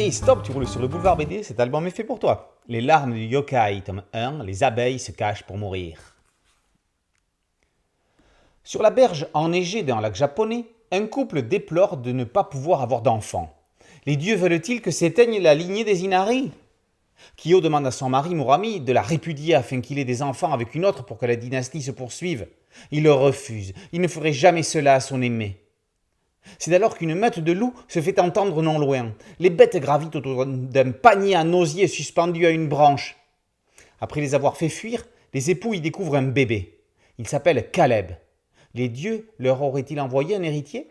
Hey stop, tu roules sur le boulevard BD, cet album est fait pour toi. Les larmes du yokai, tome 1, les abeilles se cachent pour mourir. Sur la berge enneigée d'un lac japonais, un couple déplore de ne pas pouvoir avoir d'enfants. Les dieux veulent-ils que s'éteigne la lignée des Inari? Kyo demande à son mari Murami de la répudier afin qu'il ait des enfants avec une autre pour que la dynastie se poursuive. Il le refuse, il ne ferait jamais cela à son aimée. C'est alors qu'une meute de loups se fait entendre non loin. Les bêtes gravitent autour d'un panier en osier suspendu à une branche. Après les avoir fait fuir, les époux y découvrent un bébé. Il s'appelle Caleb. Les dieux leur auraient-ils envoyé un héritier?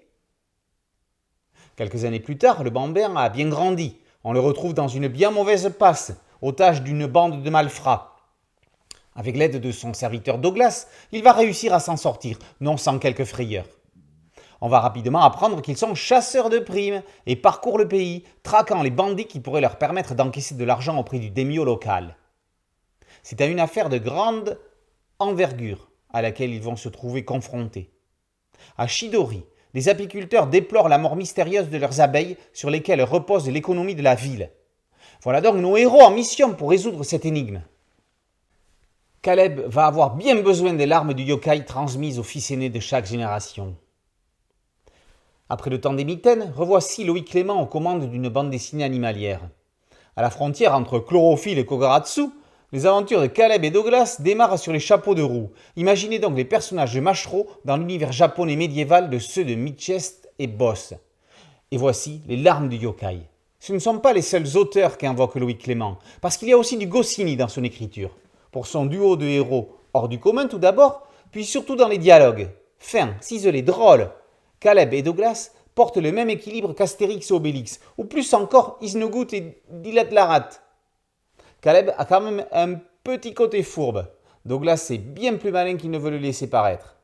Quelques années plus tard, le bambin a bien grandi. On le retrouve dans une bien mauvaise passe, otage d'une bande de malfrats. Avec l'aide de son serviteur Douglas, il va réussir à s'en sortir, non sans quelques frayeurs. On va rapidement apprendre qu'ils sont chasseurs de primes et parcourent le pays, traquant les bandits qui pourraient leur permettre d'encaisser de l'argent auprès du daimyo local. C'est à une affaire de grande envergure à laquelle ils vont se trouver confrontés. À Chidori, les apiculteurs déplorent la mort mystérieuse de leurs abeilles sur lesquelles repose l'économie de la ville. Voilà donc nos héros en mission pour résoudre cette énigme. Caleb va avoir bien besoin des larmes du yokai transmises au fils aîné de chaque génération. Après le temps des mitaines, revoici Loïc Clément aux commandes d'une bande dessinée animalière. À la frontière entre chlorophylle et Kogaratsu, les aventures de Caleb et Douglas démarrent sur les chapeaux de roue. Imaginez donc les personnages de Mashro dans l'univers japonais médiéval de ceux de Midchest et Boss. Et voici les larmes du yokai. Ce ne sont pas les seuls auteurs qu'invoque Loïc Clément, parce qu'il y a aussi du Goscinny dans son écriture. Pour son duo de héros hors du commun tout d'abord, puis surtout dans les dialogues. Fins, ciselés, drôles. Caleb et Douglas portent le même équilibre qu'Astérix et Obélix, ou plus encore Isnogout et Dilatlarat. Caleb a quand même un petit côté fourbe. Douglas est bien plus malin qu'il ne veut le laisser paraître.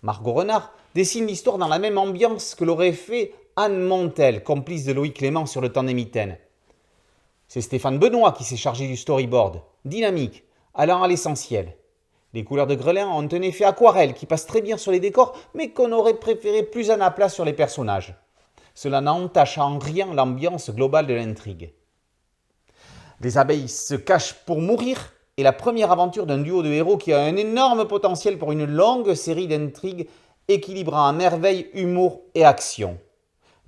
Margot Renard dessine l'histoire dans la même ambiance que l'aurait fait Anne Montel, complice de Loïc Clément sur le temps des mitaines. C'est Stéphane Benoît qui s'est chargé du storyboard, dynamique, allant à l'essentiel. Les couleurs de Grelin ont un effet aquarelle qui passe très bien sur les décors, mais qu'on aurait préféré plus à plat sur les personnages. Cela n'entache en rien l'ambiance globale de l'intrigue. Les abeilles se cachent pour mourir est la première aventure d'un duo de héros qui a un énorme potentiel pour une longue série d'intrigues équilibrant à merveille humour et action.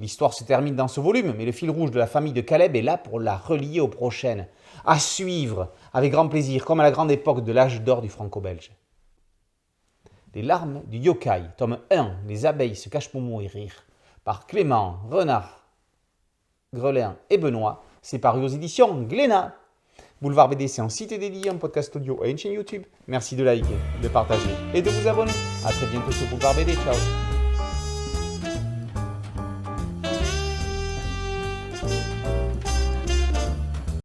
L'histoire se termine dans ce volume, mais le fil rouge de la famille de Caleb est là pour la relier aux prochaines. À suivre, avec grand plaisir, comme à la grande époque de l'âge d'or du franco-belge. Les larmes du yokai, tome 1, les abeilles se cachent pour mourir, par Clément, Renard, Grelin et Benoît, c'est paru aux éditions Glénat. Boulevard BD, c'est un site dédié, un podcast audio et une chaîne YouTube. Merci de liker, de partager et de vous abonner. A très bientôt sur Boulevard BD, ciao.